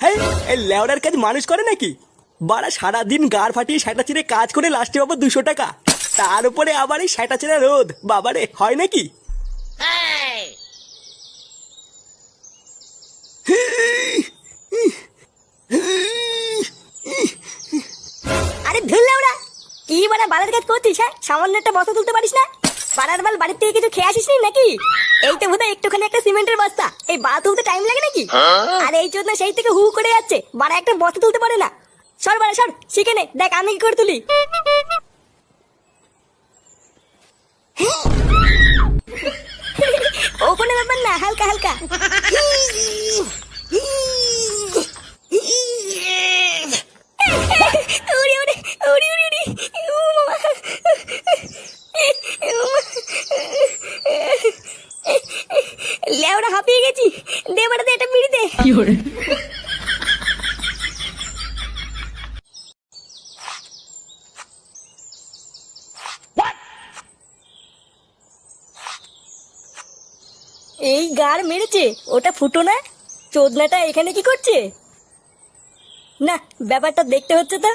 হ্যাঁ, এই লেওড়ার কাজ মানুষ করে নাকি? বাড়া সারাদিন গাড় ফাটিয়ে সেটা চিরে কাজ করে লাস্টে পাবো 200 টাকা, তার উপরে আবার এই সেটা চিরে রোদ। বাবারে, হয় নাকি? আরে ধুরলে ওরা কি মানে বালের কাজ করছিস? হ্যাঁ, সামান্য একটা বস্তা তুলতে পারিস না? পাড়ার বাল বাড়ির থেকে কিছু খেয়ে আসিস নি নাকি? এই তো বোধহয় একটুখানি একটা সিমেন্টের বস্তা, এই বা তুলতে টাইম লাগে নাকি? আর এই জন্য সেই থেকে হু করে যাচ্ছে, বাড়া একটা বস্তা তুলতে পারে না। সর বাড়া সর, শিখে নে, দেখ আমি কি করে তুলি। ও কোনো ব্যাপার না, হালকা হালকা। উড়ি উড়ি উড়ি উড়ি উড়ি, ও মামা, লেওড়া হাঁপিয়ে গেছি, দে বাড়া দে, এটা বিড়ি দে। এই গার মেরেছে, ওটা ফুটো না? চোদনাটা এখানে কি করছে? না, ব্যাপারটা দেখতে হচ্ছে তো।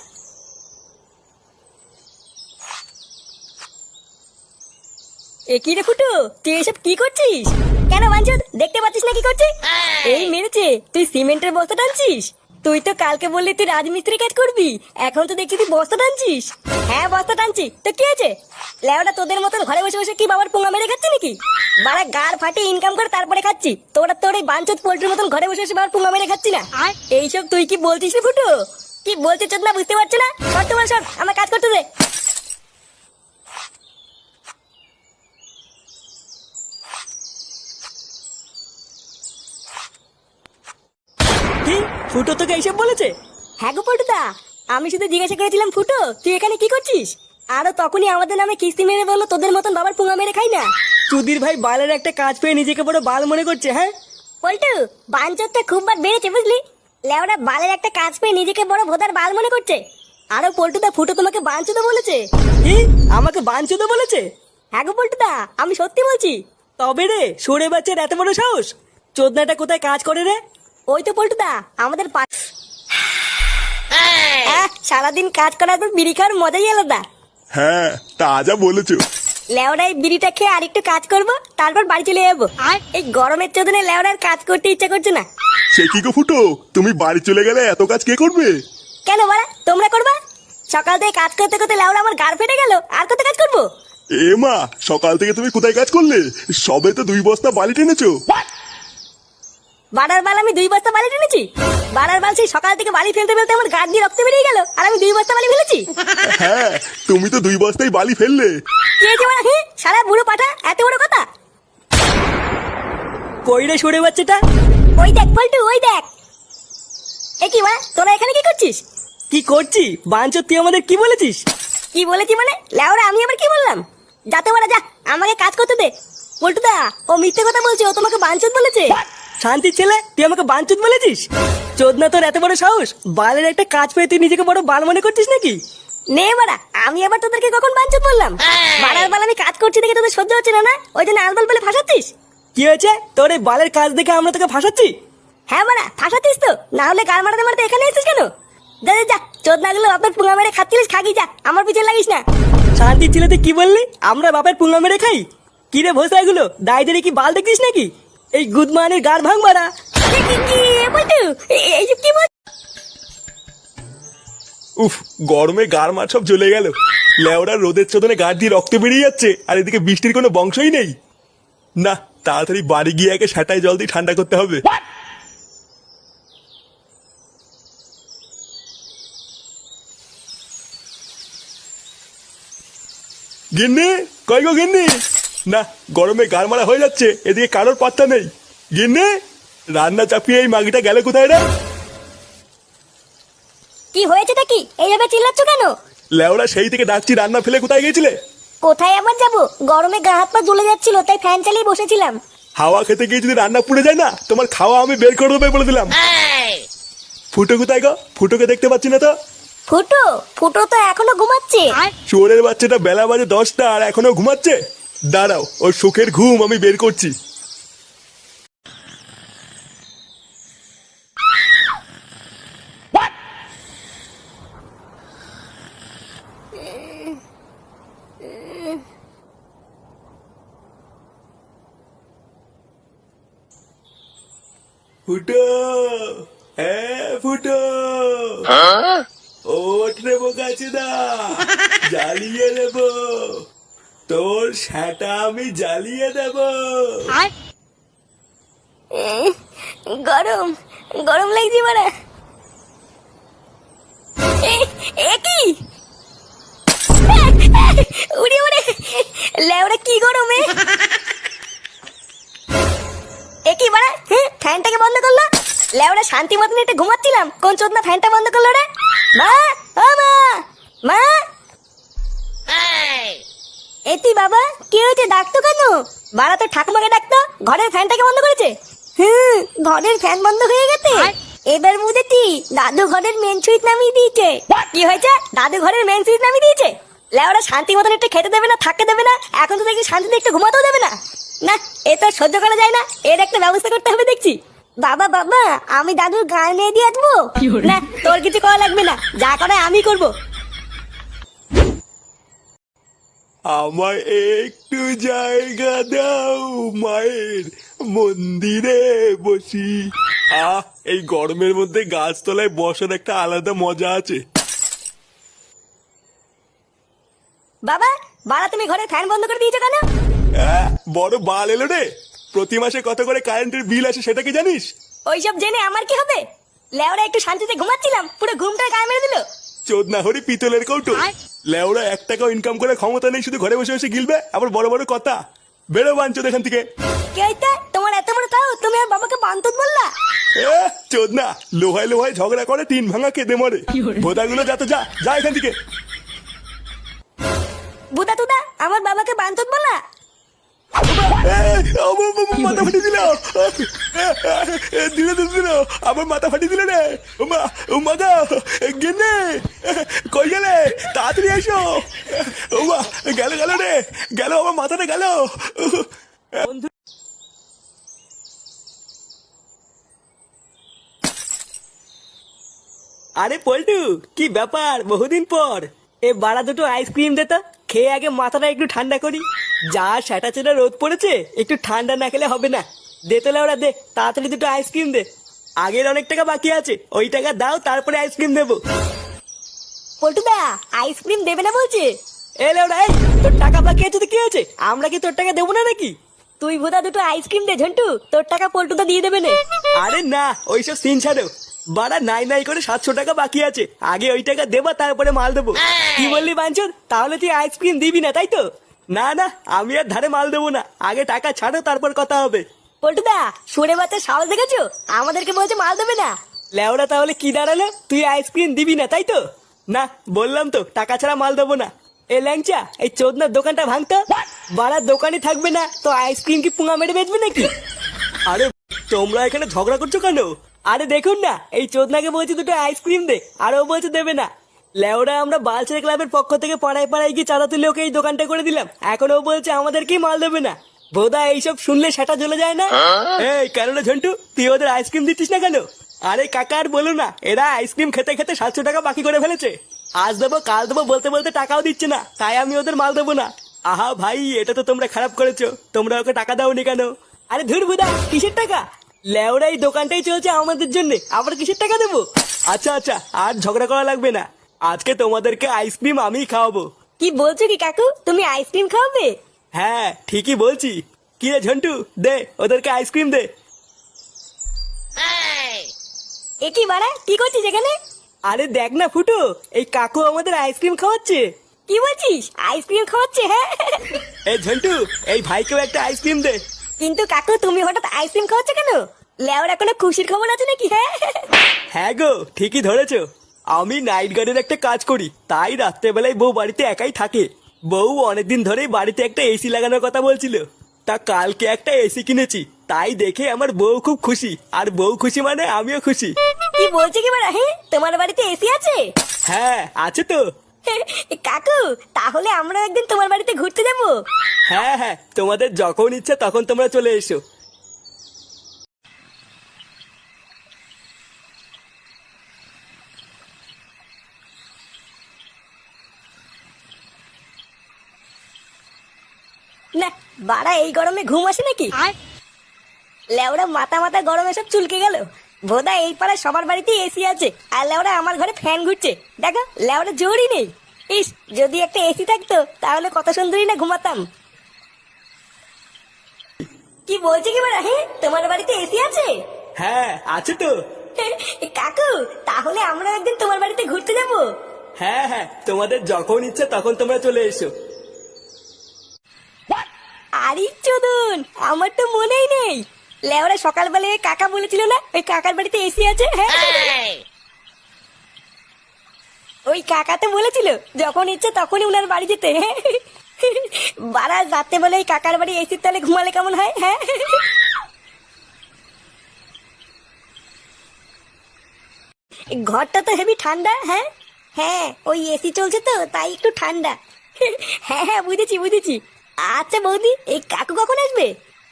এ কি রে ফুটো, তুই এসব কি করছিস? কেন বাঞ্চদ, দেখতে পাচ্ছিস না কি করছিস? এই মেরেছে, তুই সিমেন্টের বস্তা টানছিস? তুই তো কালকে বললি তুই রাজমিস্ত্রি কাজ করবি, এখন তো দেখছি তুই বস্তা টানছিস। হ্যাঁ বস্তা টানছি, তো কি আছে? লেওটা তোদের মতন ঘরে বসে বসে কি বাবার পোঙা মেরে খাচ্ছি নাকি? বাড়া গাড় ফাটিয়ে ইনকাম করে তারপরে খাচ্ছি, তোরা তোর এই বাঞ্চদ পোল্ট্রির মতন ঘরে বসে বসে বাবার পোঙা মেরে খাচ্ছি না। এইসব তুই কি বলছিস রে ফুটো? কি বলছিস চোদ না, বুঝতে পারছো না? সর তোমার সর, আমার কাজ করতে দে। কি ফুটো তোকে এইসব বলেছে? হ্যাঁ গো পল্টুদা, আমি শুধু জিজ্ঞাসা করেছিলাম ফুটো তুই এখানে কি করছিস, আরো তখনই আমাদের নামে কিস্তি মেরে বললো তোদের মতন বাবার পুঙা মেরে খাই না। চুদির ভাই বালের একটা কাজ পেয়ে নিজেকে বড় বাল মনে করছে। হ্যাঁ পল্টু, বাঞ্চরটা খুব বার বেড়েছে বুঝলি, লেওরা বালের একটা কাজ পেয়ে নিজেকে বড় ভোদার বাল মনে করছে। আরো পল্টুদা ফুটো তোমাকে বাঞ্চুদা বলেছে। কি, আমাকে বাঞ্চুদা বলেছে? হ্যাঁ গো পল্টুদা, আমি সত্যি বলছি। তবে রে, সরে বাচ্চার এত বড় সাহস! চোদনাটা কোথায় কাজ করে রে? ওই তো পল্টুদা আমাদের সারাদিন কাজ করার পর বিড়ি খাওয়ার মজাই আলাদা। হ্যাঁ, তা যা বলেছো। লেওড়া এই বিড়িটা খেয়ে আরেকটু কাজ করবো, তারপর বাড়ি চলে যাবো। আর এই গরমের চোদনে লেওড়ার কাজ করতে ইচ্ছা করছে না। সে কি গো ফুটো, তুমি বাড়ি চলে গেলে এত কাজ কে করবে? কেন বাড়া, তোমরা করবা? সকাল থেকে কাজ করতে করতে লেওড়া আমার গাড় ফেটে গেল, আর কত কাজ করবো? এ মা, সকাল থেকে তুমি কোথায় কাজ করলে? সবে তো 2 বস্তা বালি টেনেছো। বাড়ার বাল আমি 2 বস্তা বালি টেনেছি? বাড়ার বাল সেই সকাল থেকে বালি ফেলতে ফেলতে আমার গাড় দিয়ে রক্ত বেরিয়ে গেল, আর আমি 2 বস্তা বালি ফেলেছি? হ্যাঁ, তুমি তো 2 বস্তাই বালি ফেললে। কি হয়েছে বাড়া? সারা বুড়ো পাঠা, এত বড় কথা? কই রে সরে বাচ্চাটা? ওই দেখ পল্টু, ওই দেখ। এ কি বাড়া, তোরা এখানে কি করছিস? কি করছি? বাঞ্চদ তুই আমাদের কি বলেছিস? কি বলেছি মানে? লেওরা আমি আবার কি বললাম? যাতে বাড়া যা, আমাকে কাজ করতে দে। পল্টুদা, ও মিথ্যে কথা বলছে, ও তোমাকে বাঞ্চদ বলেছে। শান্তির ছেলে, তুই আমাকে বাঞ্চুদ বলেছিস? চোদনা তোর এত বড় সাহস! বালের একটা কাজ পেয়ে তুই নিজেকে বড় বাল মনে করছিস নাকি? নে বাড়া, আমি আবার তোদেরকে কখন বাঞ্চদ বললাম? বাড়ার বাল আমি কাজ করছি দেখে তোদের সহ্য হচ্ছে না, না ওই জন্য আলবাল বলে ফাঁসাচ্ছিস? কি হয়েছে? তোর এই বালের কাজ দেখে আমরা তোকে ফাঁসাচ্ছি? হ্যাঁ বাড়া, ফাঁসাচ্ছিস তো, না হলে গাল মারাতে মারাতে এখানে এসেছিস কেন? যা যা যা, চোদ না গেলে বাপের পুঙা মেরে খাচ্ছিলিস, খাগি যা, আমার পিছনে লাগিস না। শান্তির ছেলে, তুই কি বললি? আমরা বাপের পুঙ্গা মেরে খাই? কি রে ভোসা, এগুলো দায়িত্বে কি বাল দেখছিস নাকি? এই গুদমানের গাড় ভাঙ মারা। এইসব কি বল? উফ, গরমে গাড় মাঠ সব জ্বলে গেল। লেওড়া রোদের চোদনে গাড় দিয়ে রক্ত বেরিয়ে যাচ্ছে, আর এদিকে বৃষ্টির কোনো বংশই নেই। না, তাড়াতাড়ি বাড়ি গিয়ে একে সেটাই জল দিয়ে ঠান্ডা করতে হবে। গিন্নি, কই গো গিন্নি? না, গরমে গাড় মারা হয়ে যাচ্ছে, এদিকে কারোর পাত্তা নেই। গিন্নি, রান্না চাপিয়ে এই মাগিটা গেলে কোথায় রে? কি হয়েছেটা কি, এইভাবে চিল্লাচ্ছ কেন? লেওড়া সেই থেকে ডাকছি, রান্না ফেলে কোথায় গেছিলে? কোথায় আবার যাবো, গরমে গা হাত পা জ্বলে যাচ্ছিল, তাই ফ্যান চালিয়ে বসেছিলাম। হাওয়া খেতে গিয়ে যদি রান্না পুড়ে যায় না, তোমার খাওয়া আমি বের করে দেবো বলে দিলাম। ফুটো কোথায় গো? ফুটোকে দেখতে পাচ্ছি না তো। ফুটো, ফুটো তো এখনো ঘুমাচ্ছে। চোরের বাচ্চাটা বেলা বাজে 10টা আর এখনো ঘুমাচ্ছে। দাঁড়াও, ওর সুখের ঘুম আমি বের করছি। ফুটো, ফুটো, ওঠ রে বোকাচোদা, জ্বালিয়ে দেব তোর সেটা, আমি জ্বালিয়ে দেব। গরম গরম লাগছে বাড়া। কি উড়ে উড়ে লেওড়া কি গরমে। কি বাড়া, ফ্যানটাকে বন্ধ করলো। লেওড়া শান্তি মতন একটু ঘুমাচ্ছিলাম, কোন চোদনা ফ্যানটা বন্ধ করলো রে? মা, ও মা, মা। এতি বাবা, কি হয়েছে? ডাকতো কেন? বাড়া তো ঠাকুমাকে ডাকতো, ঘরের ফ্যানটাকে বন্ধ করেছে। ঘরের ফ্যান বন্ধ হয়ে গেছে। এবার বুঝেছি, দাদু ঘরের মেন সুইচ নামিয়ে দিয়েছে। কি হয়েছে? দাদু ঘরের মেন সুইচ নামিয়ে দিয়েছে। লেওরা শান্তি মতন একটু খেতে দেবে না, থাকতে দেবে না, এখন তো দেখছি শান্তিতে একটু ঘুমাতেও দেবে না। না, এ তো সহ্য করা যায় না, এর একটা ব্যবস্থা করতে হবে দেখছি। বাবা বাবা, আমি দাদুর গায়ে নিয়ে দিয়ে আসবো। না, তোর কিছু করা লাগবে না, যা করে আমি করবো। আমায় একটু জায়গা দাও, মায়ের মন্দিরে বসি। এই গরমের মধ্যে গাছতলায় বসার একটা আলাদা মজা আছে। বাবা, বাড়া তুমি ঘরে ফ্যান বন্ধ করে দিয়েছো কেন? বড় বাল এলো রে। প্রতি মাসে কত করে কারেন্টের বিল আসে সেটা কি জানিস? ওইসব জেনে আমার কি হবে? লেওরা একটু শান্তিতে ঘুমাচ্ছিলাম, পুরো ঘুমটা গায়ে মেরে দিল। চোদনা হরি পিতলের কৌটো। লেওরা 1 টাকাও ইনকাম করে ক্ষমতা নেই, শুধু ঘরে বসে বসে গিলবে, আবার বড় বড় কথা। বেরো বাঞ্চোদ এখান থেকে। কে হইতে? তোমার এত বড় তাও তুমি আর বাবাকে বান্তুত বললা? চোদনা, লোহায় লোহায় ঝগড়া করে টিন ভাঙা কেঁদে মরে। ভোদাগুলো যা তো, যা যা এখান থেকে। বুদা তুদা, আমার বাবাকে বান্তুত বলা? মাথা ফাটিয়ে দিল, দিলে দিল, আমার মাথা ফাটিয়ে দিল রে। মাথা গেনে কই গেলে? তাড়াতাড়ি এসো। গেল গেল রে, গেল আমার মাথাটা গেল। আরে পল্টু, কি ব্যাপার, বহুদিন পর। এ বাড়া দুটো আইসক্রিম দে তো, খেয়ে আগে মাথাটা একটু ঠান্ডা করি। যা সেটা চেটা রোদ পড়েছে, একটু ঠান্ডা না খেলে হবে না। দে তোলে ওরা, দে তাড়াতাড়ি দুটো আইসক্রিম দে। আগের অনেক টাকা বাকি আছে, ওই টাকা দাও, তারপরে আইসক্রিম দেবো। পল্টুদা, আইসক্রিম দেবে না বলছে? এলে ওরা, এই তোর টাকা বাকি আছে তো কি হয়েছে? আমরা কি তোর টাকা দেবো না নাকি? তুই ভোদা দুটো আইসক্রিম দে ঝন্টু, তোর টাকা পল্টুদা দিয়ে দেবে না। আরে না, ওইসব সিন ছাড়ো। বাড়া নাই নাই করে 700 টাকা বাকি আছে, আগে ওই টাকা দেবা, তারপরে মাল দেবো। কি বললি বাঞ্চন? তাহলে তুই আইসক্রিম দিবি না তাই তো? না না, আমি আর ধারে মাল দেবো না, আগে টাকা ছাড়ো, তারপর কথা হবে। পল্টুদা, সুরে বাচ্চা সাহস দেখেছো? আমাদেরকে বলছে মাল দেবে না। লেওরা, তাহলে কি দাঁড়ালো? তুই আইসক্রিম দিবি না তাই তো? না, বললাম তো টাকা ছাড়া মাল দেবো না। এ ল্যাংচা, এই চোদনার দোকানটা ভাঙতো। বাড়ার দোকানে থাকবে না তো আইসক্রিম কি পুঙা মেরে বেচবে নাকি? আরে তোমরা এখানে ঝগড়া করছো কেন? আরে দেখুন না, এই চোদনাকে বলছি দুটো আইসক্রিম দে, আর ও বলছে দেবে না। লেওরা, আমরা বালছেড়ে ক্লাবের পক্ষ থেকে পাড়ায় পাড়ায় গিয়ে চাঁদা তুলে ওকে এই দোকানটা করে দিলাম, এখন ও বলছে আমাদেরকেই মাল দেবে না। বোধা এইসব শুনলে সেটা জ্বলে যায় না? এই কেন রে ঝন্টু, তুই ওদের আইসক্রিম দিচ্ছিস না কেন? আরে কাকা, আর বলো না, এরা আইসক্রিম খেতে খেতে 700 টাকা বাকি করে ফেলেছে। আজ দেবো কাল দেবো বলতে বলতে টাকাও দিচ্ছে না, তাই আমি ওদের মাল দেবো না। আহা ভাই, এটা তো তোমরা খারাপ করেছো, তোমরা ওকে টাকা দাওনি কেন? আরে ধুর বুদা, কিসের টাকা? লেওরা, এই দোকানটাই চলছে আমাদের জন্য, আবার কিসের টাকা দেবো? আচ্ছা আচ্ছা, আর ঝগড়া করা লাগবে না, আজকে তোমাদেরকে আইসক্রিম আমিই খাওয়াবো। কি বলছো কি কাকু, তুমি আইসক্রিম খাওয়াবে? হ্যাঁ ঠিকই বলছি। কি রে ঝন্টু, দে ওদেরকে আইসক্রিম দে। এ কি বাড়া, কি করছিস এখানে? আরে দেখ না ফুটো, এই কাকু আমাদের আইসক্রিম খাওয়াচ্ছে। কি বলছিস, আইসক্রিম খাওয়াচ্ছে? হ্যাঁ। এই ঝন্টু, এই ভাইকেও একটা আইসক্রিম দে। কিন্তু কাকু, তুমি হঠাৎ আইসক্রিম খাওয়াচ্ছ কেন? লেওরা কোনো খুশির খবর আছে নাকি? হ্যাঁ। হ্যাঁ গো, ঠিকই ধরেছো। আমি নাইট গার্ডের একটা কাজ করি, তাই রাত্রেবেলায় বউ বাড়িতে একাই থাকে। বউ অনেকদিন ধরেই বাড়িতে একটা এসি লাগানোর কথা বলছিল, তা কালকে একটা এসি কিনেছি, তাই দেখে আমার বউ খুব খুশি, আর বউ খুশি মানে আমিও খুশি। কি বলছো কি বাড়া, হ্যাঁ তোমার বাড়িতে এসি আছে? হ্যাঁ আছে তো। কাকু, তাহলে আমরা একদিন তোমার বাড়িতে ঘুরতে যাবো। হ্যাঁ হ্যাঁ, তোমাদের যখন ইচ্ছা তখন তোমরা চলে এসো। না বাড়া, এই গরমে ঘুম আসে নাকি? লেওড়া মাথা মাথা গরমে সব চুলকে গেল। বোধা এই পাড়ায় সবার বাড়িতেই এসি আছে, আর লেওড়া আমার ঘরে ফ্যান ঘুরছে। দেখো লেওড়া জোরই নেই। ইস, যদি একটা এসি থাকতো তাহলে কত সুন্দরই না ঘুমাতাম। কি বলছে কি বাড়া? হ্যাঁ, তোমার বাড়িতে এসি আছে? হ্যাঁ আছে তো। কাকু, তাহলে আমরা একদিন তোমার বাড়িতে ঘুরতে যাবো। হ্যাঁ হ্যাঁ, তোমাদের যখন ইচ্ছে তখন তোমরা চলে এসো। আরে চোদন, আমার তো মনেই নেই। লেওরা সকালবেলায় কাকা বলেছিল না ওই কাকার বাড়িতে এসি আছে? হ্যাঁ, ওই কাকা তো বলেছিল যখন ইচ্ছে তখনই উনার বাড়ি যেতে। বারা রাতে বলে ওই কাকার বাড়ি এসির তলে ঘুমালে কেমন হয়? হ্যাঁ, ঘরটা তো হেবি ঠান্ডা। হ্যাঁ হ্যাঁ, ওই এসি চলছে তো তাই একটু ঠান্ডা। হ্যাঁ হ্যাঁ, বুঝেছি বুঝেছি। আচ্ছা বৌদি, এই কাকু কখন আসবে?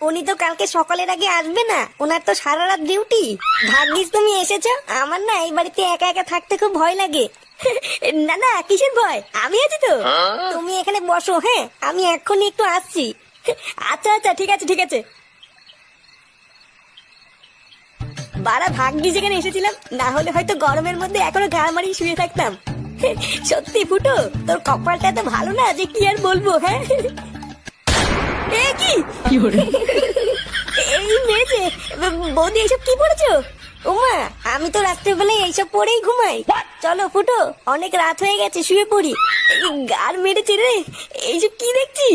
উনি তো কালকে সকালের আগে আসবে না, ওনার তো সারা রাত ডিউটি। ভাগ্যিস তুমি এসেছো, আমার না এই বাড়িতে একা একা থাকতে খুব ভয় লাগে। না না, কিসের ভয়, আমি আছি তো। তুমি এখানে বসো, হ্যাঁ আমি এক্ষুনি একটু আসছি। আচ্ছা আচ্ছা, ঠিক আছে ঠিক আছে। বারা ভাগ্যিস যেখানে এসেছিলাম, না হলে হয়তো গরমের মধ্যে এখনো গা মারিয়ে শুয়ে থাকতাম। সত্যি ফুটো, তোর কপালটা এত ভালো না যে কি আর বলবো। হ্যাঁ, এ কি এই মেয়েছে? বৌদি এইসব কি পড়েছো? ওমা, আমি তো রাত্রেবেলায় এইসব পরেই ঘুমাই। চলো ফুটো, অনেক রাত হয়ে গেছে, শুয়ে পড়ি। গার মেরেছে রে, এইসব কি দেখছি?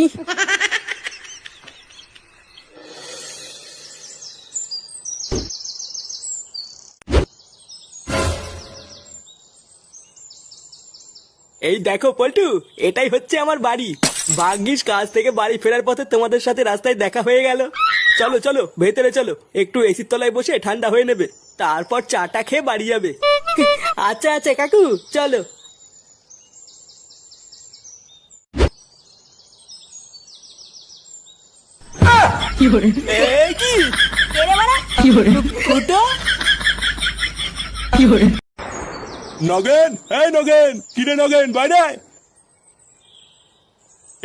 এই দেখো পল্টু, এটাই হচ্ছে আমার বাড়ি। ভাগ্যিস কাজ থেকে বাড়ি ফেরার পথে তোমাদের সাথে রাস্তায় দেখা হয়ে গেল। চলো চলো ভেতরে চলো, একটু এসির তলায় বসে ঠান্ডা হয়ে নেবে, তারপর চাটা খেয়ে বাড়ি যাবে। আচ্ছা আচ্ছা কাকু, চলো। এই কি কে রে বাড়া? ফুটো? নগেন, এই নগেন, কিরে নগেন, বাইরে আয়।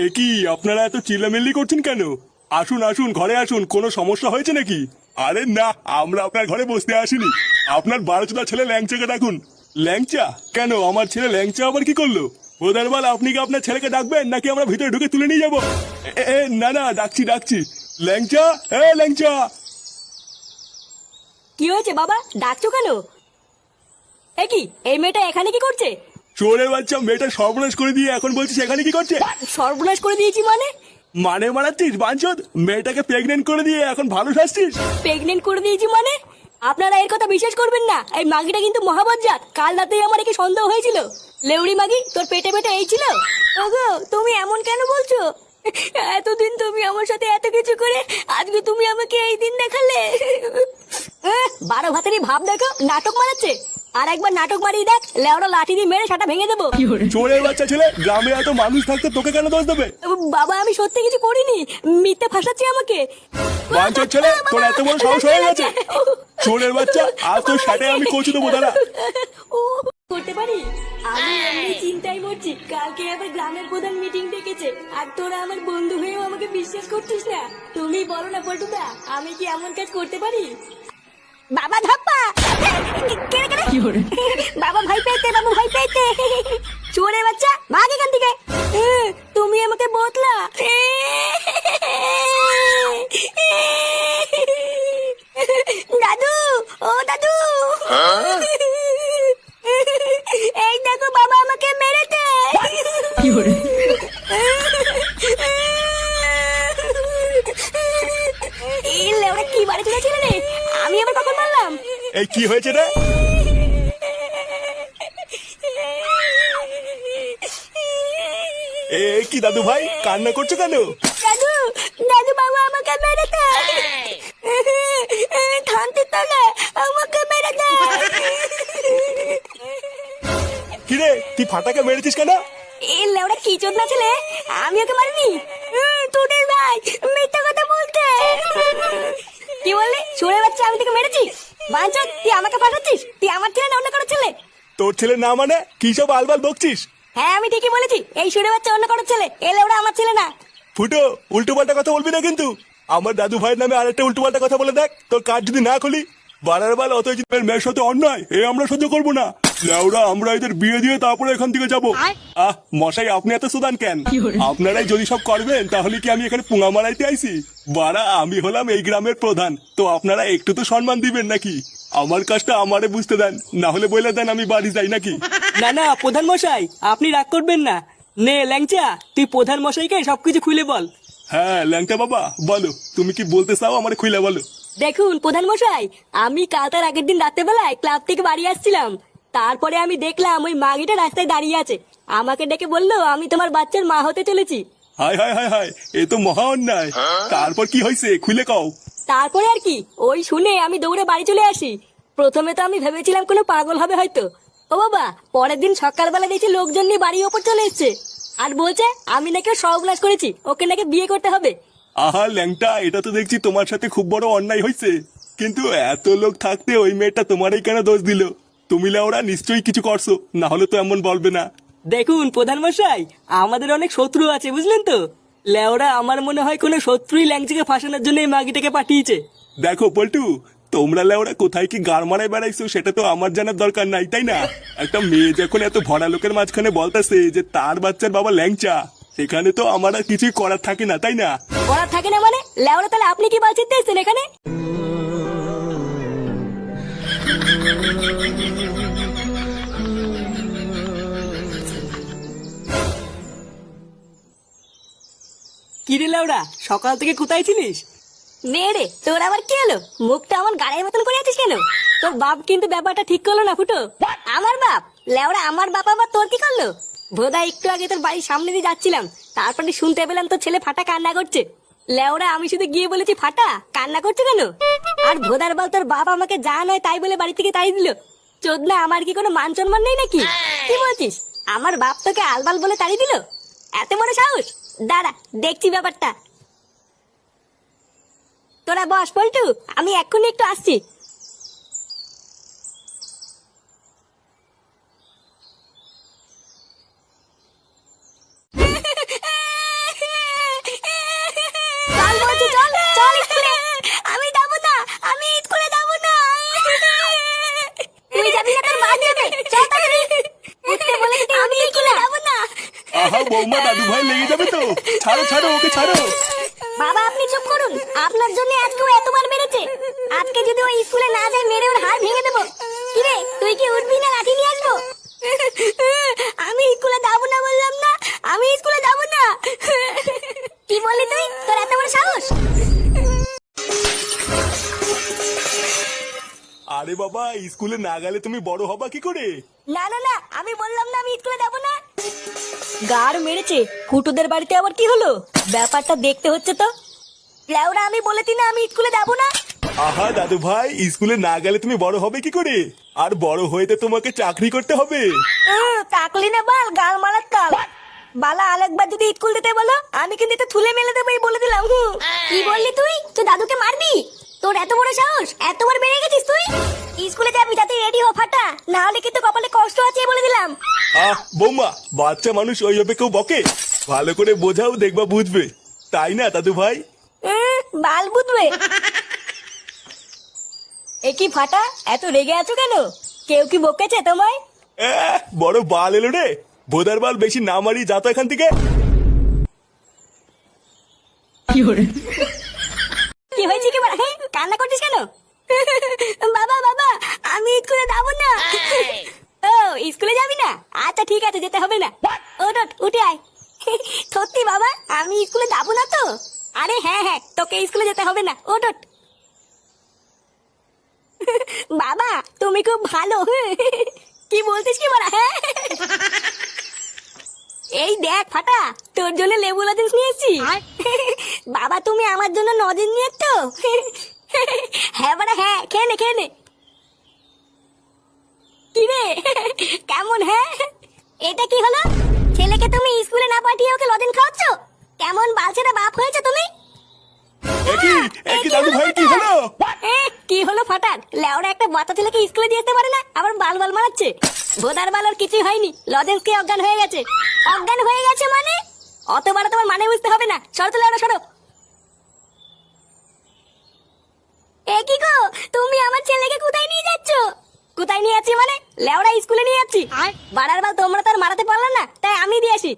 এ কি আপনারা এত চিল্লামিল্লি করছেন কেন? আসুন আসুন, ঘরে আসুন, কোনো সমস্যা হয়েছে নাকি? আরে না, আমরা আপনার ঘরে বসতে আসিনি। আপনার 12 ছেলে ল্যাংচাকে ডাকুন। ল্যাংচা? কেন, আমার ছেলে ল্যাংচা আবার কি করলো? ওদারবাল, আপনি কি আপনার ছেলেকে ডাকবেন নাকি আমরা ভিতরে ঢুকে তুলে নিয়ে যাবো? না না, ডাকছি ডাকছি। ল্যাংচা, ল্যাংচা। কি হয়েছে বাবা, ডাকছো কেন? এ কি, এই মেয়েটা এখানে কি করছে? চোরের বাচ্চা, মেয়েটা সর্বনাশ করে দিয়ে এখন বলছিস এখানে কি করছে? সর্বনাশ করে দিয়েছি মানে? মানে মারাচ্ছিস বাঞ্চদ? মেয়েটাকে প্রেগনেন্ট করে দিয়ে এখন ভালো সাজছিস? প্রেগনেন্ট করে দিয়েছি মানে? আপনারা এর কথা বিশ্বাস করবেন না, এই মাগিটা কিন্তু মহাবজ্জাত। কাল রাতেই আমার একে সন্দেহ হয়েছিল। লেউড়ি মাগি, তোর পেটে পেটে এই ছিল? ওগো, তুমি এমন কেন বলছো? এতদিন তুমি আমার সাথে এত কিছু করে আজকে তুমি আমাকে এই দিন দেখালে। 12 ভাতেরই ভাব দেখো, নাটক মারাচ্ছে। আর একবার নাটক মারিয়ে দেখ, লেওড়া লাঠি দিয়ে মেরে সেটা ভেঙে দেবো। চোরের বাচ্চা ছেলে, গ্রামে এত মানুষ থাকতে তোকে কেন দোষ দেবে? বাবা, আমি সত্যি কিছু করিনি, মিথ্যে ফাঁসাচ্ছে আমাকে। বাঞ্চদ ছেলে, তোর এত বড় সাহস হয়ে গেছে? চোরের বাচ্চা, আজ তোর সাথে আমি কচু দেবো, দাঁড়া। করতে পারি? আমি এমনি চিন্তায় মরছি, কালকে আবার গ্রামের প্রধান মিটিং ডেকেছে, আর তোরা আমার বন্ধু হয়েও আমাকে বিশ্বাস করছিস না। তুমি বলো না পল্টুদা, আমি কি এমন কাজ করতে পারি? বাবা ধাপ্পা, বাবা ভাই পেয়েছে, বাবু ভাই পেয়েছে। চোরের বাচ্চা, ভাগ এখান থেকে। তুমি আমাকে বতলা। দাদু, ও দাদু, এই দেখো বাবা আমাকে মেরেছে। ওরা কি বাড়ি চলেছিল রে? আমি আবার কখন মারলাম? এই কি হয়েছে রে? কি দাদু ভাই, কান্না করছো কেন? দাদু, দাদু বাবা আমাকে মেরেছে। থানতে তলে আমাকে মেরেছে। কিরে, তুই ফাটাকে মেরেছিস কেন? এই লেওড়া কি চোদনা ছেলে, আমি ওকে মারিনি। তোদের ভাই মিথ্যা কথা বলতে। কি বললি? চোরের বাচ্চা, আমি তোকে মেরেছি? বাঞ্চদ, তুই আমাকে ফাটাচ্ছিস? তুই আমার ছেলে না অন্য কারো ছেলে? তোর ছেলে না মানে কি সব আলবাল বকছিস? হ্যাঁ, আমি ঠিকই বলেছি, এই চোরের বাচ্চা অন্য কারো ছেলে, এ লেওড়া আমার ছেলে না। ফুটো, উল্টো পাল্টা কথা বলবি না কিন্তু। আমার দাদু ভাইয়ের নামে আরেকটা উল্টোপাল্টা কথা বলে দেখ, তোর কাজ যদি না খুলি বাড়ার বাল অত মেয়ের সাথে অন্যায় এ আমরা সহ্য করবো না। লেওরা আমরা এদের বিয়ে দিয়ে তারপরে এখান থেকে যাবো। মশাই আপনি এত সুদান কেন? আপনারাই যদি সব করবেন তাহলে কি আমি এখানে পুঙা মারাইতে আইছি? বাড়া আমি হলাম এই গ্রামের প্রধান, তো আপনারা একটু তো সম্মান দিবেন নাকি? আমার কাজটা আমারে বুঝতে দেন, না হলে বলে দেন আমি বাড়ি যাই নাকি। না না প্রধান মশাই, আপনি রাগ করবেন না। নে ল্যাংচা, তুই প্রধান মশাইকে সবকিছু খুলে বল। হ্যাঁ ল্যাংটা বাবা বলো, তুমি কি বলতে চাও আমার খুলে বলো। দেখুন প্রধান মশাই, আমি কাল তার আগের দিন রাত্রেবেলায় ক্লাব থেকে বাড়ি আসছিলাম। তারপরে আমি দেখলাম ওই মাগিটা রাস্তায় দাঁড়িয়ে আছে। আমাকে ডেকে বললো আমি তোমার বাচ্চার মা হতে চলেছি। হায় হায় হায় হায়, এ তো মহা অন্যায়। তারপর কি হয়েছে খুলে কও। তারপরে আর কি, ওই শুনে আমি দৌড়ে বাড়ি চলে আসি। প্রথমে তো আমি ভেবেছিলাম কোনো পাগল হবে হয়তো। ও বাবা, পরের দিন সকালবেলা দেখছি লোকজন নিয়ে বাড়ির ওপর চলে এসছে আর বলছে আমি নাকি ওর সর্বনাশ করেছি, ওকে নাকি বিয়ে করতে হবে। আহা ল্যাংটা, এটা তো দেখছি তোমার সাথে খুব বড় অন্যায় হয়েছে। কিন্তু এত লোক থাকতে ওই মেয়েটা তোমারই কেন দোষ দিল? তুমি লেওরা নিশ্চয়ই কিছু করছো, না হলে তো এমন বলবে না। দেখুন প্রধান মশাই, আমাদের অনেক শত্রু আছে বুঝলেন তো। লেওরা আমার মনে হয় কোনো শত্রুই ল্যাংচাকে ফাঁসানোর জন্য এই মাগিটাকে পাঠিয়েছে। দেখো পল্টু, তোমরা লেওরা কোথায় কি গাড় মারায় বেড়াইছো সেটা তো আমার জানার দরকার নাই, তাই না? একটা মেয়ে যখন এত ভরা লোকের মাঝখানে বলতেছে যে তার বাচ্চার বাবা ল্যাংচা, সেখানে তো আমার আর কিছুই করার থাকে না, তাই না? করার থাকে না মানে? লেওরা তাহলে আপনি কি বালছিতে এসেছেন এখানে? কি রে লেওরা, সকাল থেকে কোথায় ছিলিস? মেরে তোর আবার কি হলো? মুখটা আমার গাড়ির মতন করে আছিস কেন? তোর বাপ কিন্তু ব্যাপারটা ঠিক করলো না ফুটো। আমার বাপ? লেওরা আমার বাপ আবার তোর কি করলো? ভোদা একটু আগে তোর বাড়ির সামনে দিয়ে যাচ্ছিলাম, তারপরে শুনতে পেলাম তোর ছেলে ফাটা কান্না করছে। লেওরা আমি শুধু গিয়ে বলেছি ফাটা কান্না করছে কেন? আর ভোদার বল তোর বাপ আমাকে যা নয় তাই বলে বাড়ি থেকে তাই দিল। চোদনা, আমার কি কোনো মান সম্মান নেই নাকি? কি বলছিস? আমার বাপ তোকে আলবাল বলে তাড়িয়ে দিল? এত বড় সাহস! দাঁড়া দেখছি ব্যাপারটা। তোরা বস পল্টু, আমি এক্ষুনি একটু আসছি। চল বলছি, চল চল স্কুলে। আমি যাবো না, আমি স্কুলে যাবো না। তুই যাবি না, তোর মা যাবে। চল তাড়াতাড়ি। উঠতে বলেছি তুই, আমি স্কুলে যাবো না। আহা বৌমা, দাদু ভাই লেগে যাবে তো। ছাড়ো ছাড়ো ওকে, ছাড়ো। বাবা আপনি চুপ করুন, আপনার জন্য আজকে ও এতবার মেরেছে। আজকে যদি ও স্কুলে না যায় মেরে ওর হাড় ভেঙে দেবো। কিরে তুই কি উঠবি না লাঠি নিয়ে আসবো? আমি স্কুলে যাবো না বললাম না, আমি স্কুলে যাবো না। কি বললি তুই? তোর এত বড় সাহস? আরে বাবা, স্কুলে না গেলে তুমি বড় হবা কি করে? না না না, আমি বললাম না আমি স্কুলে যাবো না। গাড় মেরেছে, ফুটুদের বাড়িতে আবার কি হলো? ব্যাপারটা দেখতে হচ্ছে তো। লেওরা আমি বলেছি না আমি স্কুলে যাবো না। আহা দাদু ভাই, স্কুলে না গেলে তুমি বড় হবে কি করে? আর বড় হইতে তোমাকে চাকরি করতে হবে। টাকলি না বাল, গাল মারার কাল। বালা আরেকবার যদি স্কুল দিতে বলো আমি কিন্তু এটা থুলে মেলে দেবো, বলে দিলাম। কি বললি তুই? তুই দাদুকে মারবি? তোর এত বড় সাহস, এতবার বেড়ে গেছিস তুই? স্কুলে যাবি তাতে রেডি হ ফাটা, না হলে কিন্তু কপালে কষ্ট আছে বলে দিলাম। বৌমা, বাচ্চা মানুষ ওইভাবে কেউ বকে? ভালো করে বোঝাও, দেখবা বুঝবে, তাই না দাদু ভাই? বাল বুঝবে। এ কি ফাটা, এত রেগে আছো কেন? কেউ কি বকেছে তোমায়? বড় বাল এলো রে। বোধার বাল বেশি না মারি, যা তো এখান থেকে। কি হয়েছে কি বড়? হ্যাঁ কান্না করছিস কেন? বাবা বাবা আমি স্কুলে যাবো না। ও স্কুলে যাবি না? আচ্ছা ঠিক আছে, যেতে হবে না। ওঠ উঠে আয়। সত্যি বাবা আমি স্কুলে যাবো না তো? আরে হ্যাঁ হ্যাঁ, তোকে স্কুলে যেতে হবে না, ওঠ। বাবা তুমি খুব ভালো। কি বলছিস কি বড়? হ্যাঁ এই দেখ ফাটা, তোর জন্য লেবু লজেন্স নিয়ে এসেছি। বাবা তুমি আমার জন্য লজেন্স নিয়ে এসছো? হ্যাঁ বাড়া হ্যাঁ, খেয়ে নে খেয়ে নে। কি রে কেমন? হ্যাঁ এটা কি হলো? ছেলেকে তুমি স্কুলে না পাঠিয়ে ওকে লজেন্স খাওয়াচ্ছ? কেমন বালছেটা বাপ হয়েছে তুমি? দাদু ভাই কি হলো? কি হলো ফাটার? লেওরা একটা বাচ্চা ছেলেকে স্কুলে দিয়ে যেতে পারে না, আবার বাল বাল মারাচ্ছে। ভোদার বাল কিছুই হয়নি, লজেন্স কে অজ্ঞান হয়ে গেছে। অজ্ঞান হয়ে গেছে মানে? অতবার তোমার মানে বুঝতে হবে না, সরো তো লেওরা সরো। লেওরা স্কুলে নিয়ে যাচ্ছি। বাড়ার বাল তোমরা তো আর মারাতে পারলে না, তাই আমি দিয়ে আসি।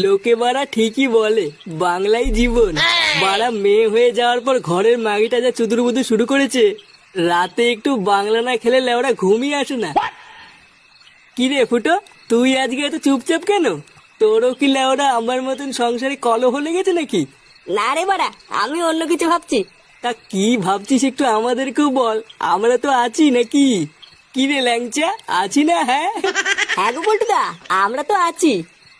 লোকে বাড়া ঠিকই বলে বাংলাই জীবন। বাড়া মেয়ে হয়ে যাওয়ার পর ঘরের মাগিটা যা চুদুর বুদুর শুরু করেছে, রাতে একটু বাংলা না খেলে লেওরা ঘুমিয়ে আসে না। কি রে ফুটো, তুই আজকে এত চুপচাপ কেন? তোরও কি লেওরা আমার মতন সংসারে কলহ লেগেছে নাকি? না রে বাড়া, আমি অন্য কিছু ভাবছি। তা কি ভাবছিস একটু আমাদেরকেও বল, আমরা তো আছি নাকি? কি রে ল্যাংচা, আছি না? হ্যাঁ হ্যাঁ গো পল্টুদা, আমরা তো আছি।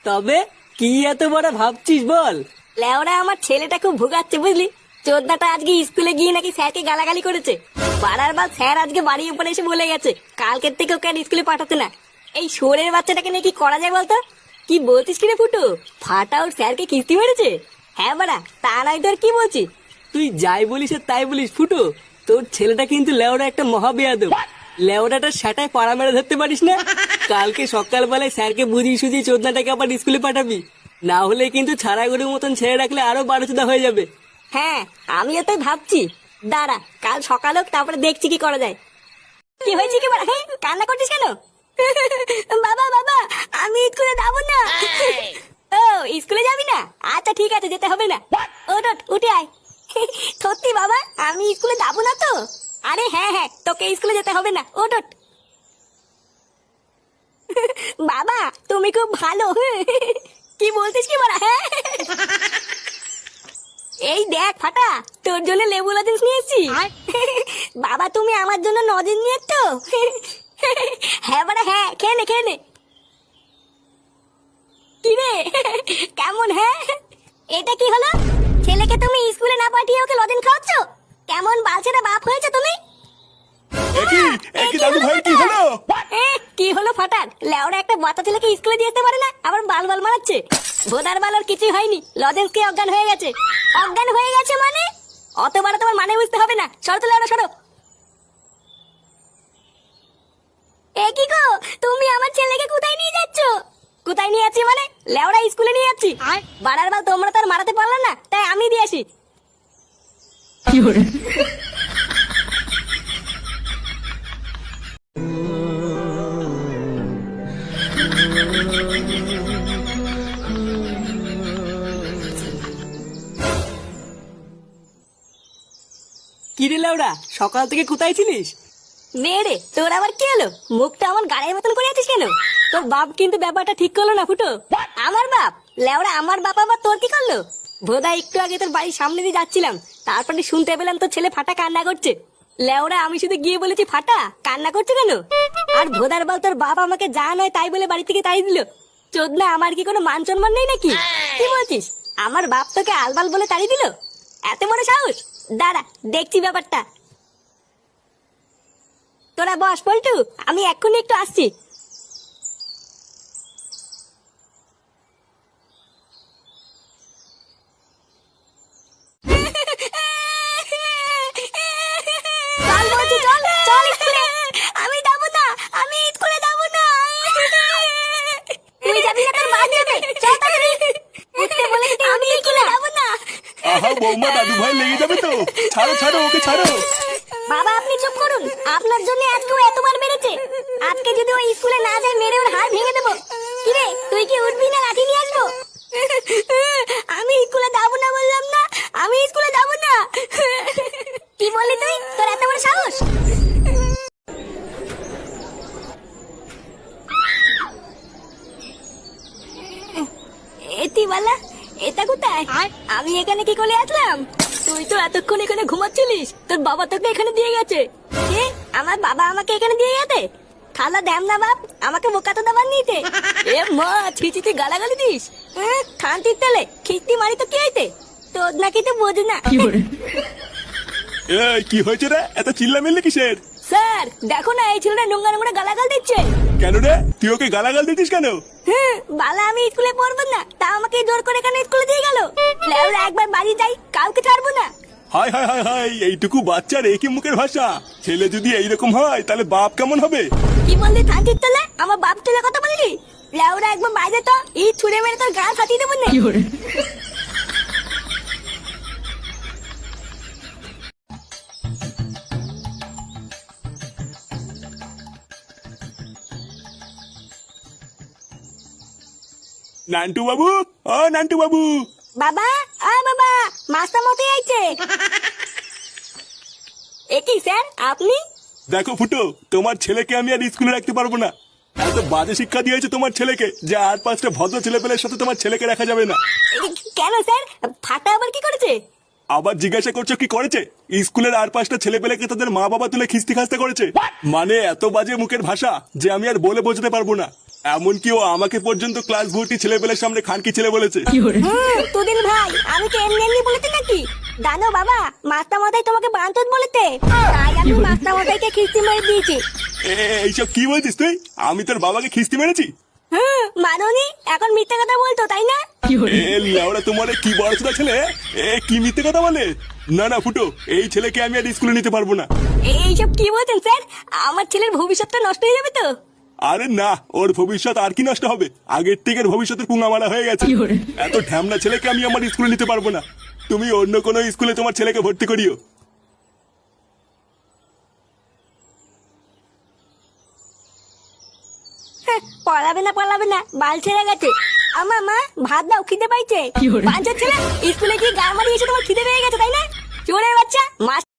তবে কি এত বড় ভাবছিস বল? লেওরা আমার ছেলেটা খুব ভুগাচ্ছে বুঝলি। চোদ্দাটা আজকে স্কুলে গিয়ে নাকি স্যারকে গালাগালি করেছে। পাড়ার বাল স্যার আজকে বাড়ির উপরে এসে বলে গেছে কালকের থেকে ওকে আর স্কুলে পাঠাতে না। এই শোরের বাচ্চাটাকে নিয়ে কি করা যায় বলতো? কি বলছিস কিরে ফুটো, ফাটা ওর স্যারকে কিস্তি মেরেছে? হ্যাঁ বাড়া, তা নয় তোর কি বলছি? তুই যাই বলিস আর তাই বলিস ফুটো, তোর ছেলেটা কিন্তু লেওড়া একটা মহাবেয়াদব। লেওড়াটা সেটাই পাড়া মেরে ধরতে পারিস না। কালকে সকালবেলায় স্যারকে বুঝিয়ে সুঝিয়ে চোদনাটাকে আবার স্কুলে পাঠাবি, না হলে কিন্তু ছাড়া গরুর মতন ছেড়ে রাখলে আরো 12 হয়ে যাবে। হ্যাঁ আমিও তাই ভাবছি। দাঁড়া, কাল সকালে হোক, তারপরে দেখছি কি করা যায়। কি হয়েছে কি বাড়া, হ্যাঁ কান্না করছিস কেন? বাবা বাবা, আমি স্কুলে যাবো না। ও স্কুলে যাবি না? আচ্ছা ঠিক আছে, যেতে হবে না। ওঠ উঠে আয়। সত্যি বাবা, আমি স্কুলে যাবো না তো? আরে হ্যাঁ হ্যাঁ, তোকে স্কুলে যেতে হবে না, ওঠ। বাবা তুমি খুব ভালো। কি বলতিস কি বড়া? হ্যাঁ এই দেখ ফাটা, তোর জন্য লেবু লজেন্স নিয়ে এসেছি। বাবা তুমি আমার জন্য লজেন্স নিয়ে তো? হ্যাঁ বাড়া হ্যাঁ, খেয়ে নে খেয়ে নে। কি রে কেমন? হ্যাঁ এটা কি হলো? ছেলেকে তুমি স্কুলে না পাঠিয়ে ওকে লজেন্স খাওয়াচ্ছ? কেমন বালছেরা বাপ হয়েছে তুমি? একই দাদু ভাই, কি হলো? কি হলো ফাটার? লেওরা একটা বাচ্চা ছেলেকে স্কুলে দিয়ে যেতে পারে না, আবার বাল বাল মারাচ্ছে। ভোদার বাল ওর কিছুই হয়নি, লজেন্স কে অজ্ঞান হয়ে গেছে। অজ্ঞান হয়ে গেছে মানে? অত বড় তোমার মানে বুঝতে হবে না। সরো তো লেওরা, সরো। এ কি গো, তুমি আমার ছেলেকে কোথায় নিয়ে যাচ্ছ? কোথায় নিয়ে যাচ্ছি মানে? লেওরা স্কুলে নিয়ে যাচ্ছি। বাড়ার বাল তোমরা তো আর মারাতে পারলে না, তাই আমি দিয়ে আসি। কি রে লেওড়া, সকাল থেকে কোথায় ছিলিস? মেরে তোর আবার কি হলো? মুখটা আমার গাড়ির মতন করে আছিস কেন? তোর বাপ কিন্তু ব্যাপারটা ঠিক করলো না ফুটো। আমার বাপ? লেওড়া আমার বাপ আবার তোর কি করলো? ভোদা একটু আগে তোর বাড়ির সামনে দিয়ে যাচ্ছিলাম, তারপরে শুনতে পেলাম তোর ছেলে ফাটা কান্না করছে। লেওড়া আমি শুধু গিয়ে বলেছি ফাটা কান্না করছে কেন? আর ভোদার বল তোর বাপ আমাকে যা নয় তাই বলে বাড়ি থেকে তাই দিল। চোদনা, আমার কি কোনো মান সম্মান নেই নাকি? কি বলছিস? আমার বাপ তোকে আলবাল বলে তাড়িয়ে দিল? এত বড় সাহস! দাঁড়া দেখছি ব্যাপারটা। তোরা বস পল্টু, আমি এক্ষুনি একটু আসছি। চল বলছি, চল চল স্কুলে। আমি যাবো না, আমি স্কুলে যাবো না। তুই যাবি না, তোর মা যাবে। চল তাড়াতাড়ি উঠতে বলেছি, আমি স্কুলে যাবো না। আহা বৌমা, দাদু ভাই লেগে যাবে তো। ছাড়ো ছাড়ো, ওকে ছাড়ো। বাবা আপনি চুপ করুন, আপনার জন্য আজকে ও এতবার মেরেছে। আজকে যদি ও স্কুলে না যায়, মেরে ওর হাড় ভেঙে দেবো। কিরে তুই কি উঠবি না লাঠি নিয়ে আসবো? আমি স্কুলে যাবো না বললাম না, আমি স্কুলে যাবো না। কি বললি তুই? তোর এত বড় সাহস! এতি বালা, এটা কোথায়? আমি এখানে কি করে আসলাম? তুই তো এতক্ষণ এখানে ঘুমাচ্ছিলিস, তোর বাবা তোকে এখানে দিয়ে গেছে। কে? আমার বাবা আমাকে এখানে দিয়ে গেছে? খালা দেম না বাপ, আমাকে বোকা তো দাবার নিতে। এ মা, ছিচিতে গালাগালি দিস? খান্তির তেলে খিস্তি মারি তো কি হইতে? তোর নাকি তো বোঝ না। এই কি হয়েছে রে, এত চিল্লামিল্লি কিসের? স্যার দেখো না, এই ছেলেটা নোংরা নোংরা গালাগাল দিচ্ছে। কেন রে, তুই ওকে গালাগাল দিতিস কেন? বালা আমি স্কুলে পড়বো না, তা আমাকে জোর করে এখানে স্কুলে দিয়ে গেল। লেওরা একবার বাড়ি যাই, কাউকে ছাড়বো না। হাই হাই হাই হাই, এইটুকু বাচ্চার একই মুখের ভাষা। ছেলে যদি এইরকম হয় তাহলে বাপ কেমন হবে? কি বললি থানচির তলে? আমার বাপ তুলে কথা বললি? লেওরা একবার বাইরে তো, এই ছুড়ে মেরে তোর গা ফাটিয়ে দেবো না। নান্টু বাবু, ও নান্টু বাবু। বাবা, বাবা, মাস্টার মতে আইছে। কি স্যার আপনি? দেখো ফুটো, তোমার ছেলেকে আমি আর স্কুলে রাখতে পারবো না। এত বাজে শিক্ষা দিয়েছে তোমার ছেলেকে যে আর 5টা ভদ্র ছেলেপেলের সাথে তোমার ছেলেকে রাখা যাবে না। কেন স্যার, ফাটা আবার কি করেছে? আবার জিজ্ঞাসা করছো কি করেছে? স্কুলের আর 5টা ছেলেপেলেকে তাদের মা বাবা তুলে খিস্তি খাস্তা করেছে। মানে এত বাজে মুখের ভাষা যে আমি আর বলে বোঝাতে পারবো না। এমনকি ও আমাকে পর্যন্ত ক্লাস ভর্তি ছেলেপেলের সামনে খানকি ছেলে বলেছে। তুদিন ভাই, আমি কি এমনি এমনি বলেছি নাকি? জানো বাবা, মাস্টার মশাই তোমাকে বাঞ্চত বলেছে, তাই আমি মাস্টার মশাইকে খিস্তি মেরে দিয়েছি। এইসব কি বলছিস তুই? আমি তোর বাবাকে খিস্তি মেরেছি? মাননি, এখন মিথ্যে কথা বলতো তাই না? লেওড়া তোমার কি বড় ছেলে, কি মিথ্যে কথা বলে? না না ফুটো, এই ছেলেকে আমি আর স্কুলে নিতে পারবো না। এইসব কি বলছেন স্যার? আমার ছেলের ভবিষ্যৎটা নষ্ট হয়ে যাবে তো। আরে না, ওর ভবিষ্যৎ আর কি নষ্ট হবে? আগের থেকে ভবিষ্যতের পুঙ্গা মারা হয়ে গেছে। এত ঢ্যামনা ছেলেকে আমি আমার স্কুলে নিতে পারবো না। তুমি অন্য কোনো স্কুলে তোমার ছেলেকে ভর্তি করিও। পড়াবে না, বাল ছেড়ে গেছে। আমার মা ভাত দাও, খিদে পাইছে। বাঞ্চত ছেলে, স্কুলে গিয়ে গা মারিয়ে এসে তোমার খিদে পেয়ে গেছে তাই না? চোরের বাচ্চা,